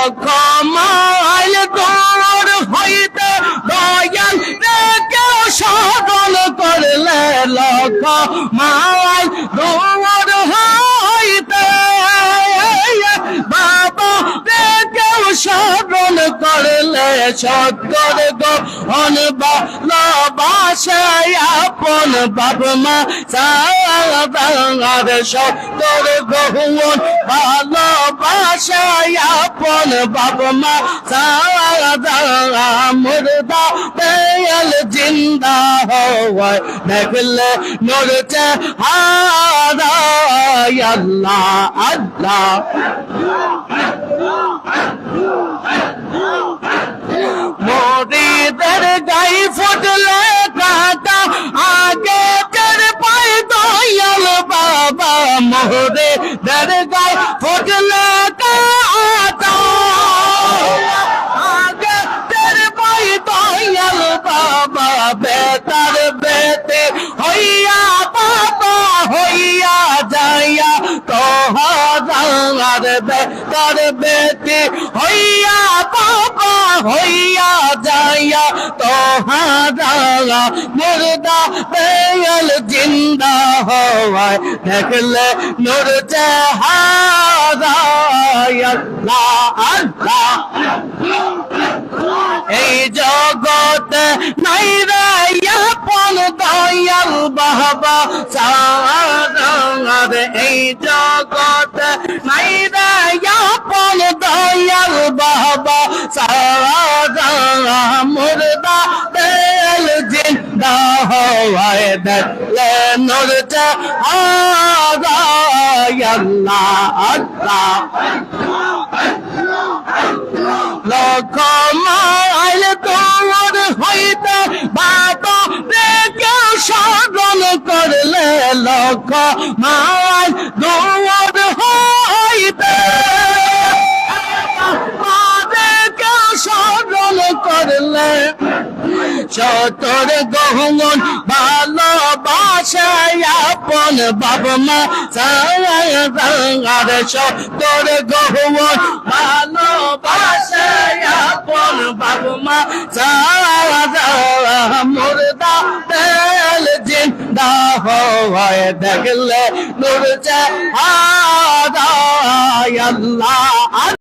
লক্ষ মাইল দূর হইতে দয়াল কেউ স্মরণ করলে লক্ষ মাইল দূর হইতে বাবা কেউ স্মরণ করলে সত্তর গহন ভালোবাসায় আপন বাবা মা সারার সত্তর গহন ভালোবাসায় আপন বাবা মা সারা মুর্দা দয়াল জিন্দা হওয়ায় দেখলে নূর চেহারায় আল্লাহ আল্লাহ মুরিদের গায়ে ফুটলে কাটা আগে তের পায় দয়াল বাবা মুরিদের গায়ে ফুটলে কাটা আগে তের পায় দয়াল বাবা বেতার বেতে হইয়া বাবা হইয়া যাইয়া তোহার বেতার বেতে হইয়া বাবা হইয়া যাইয়া তোহারা মুর্দা দয়াল জিন্দা হওয়ায় দেখলে নূর চেহারায় আল্লাহ আল্লাহ এই জগতে নাই রে আপন দয়াল বাবা সারার এই জগতে নাই রে আপন দয়াল বাবা সারা মুর্দা দয়াল জিন্দা হওয়ায় দেখলে নূর চেহারায় আল্লাহ আল্লাহ লক্ষ মাইল দূর হইতে বাবা কেউ স্মরণ করলে লক্ষ মাইল দূর হইতে কেউ স্মরণ করলে সতর গহন ভালোবাসায় আপন বাবা মা সারার সতর গহন ভালোবাসায় আপন বাবা মা সারা মুর্দা দয়াল জিন্দা হওয়ায় দেখলে নূর চেহারায় আল্লাহ।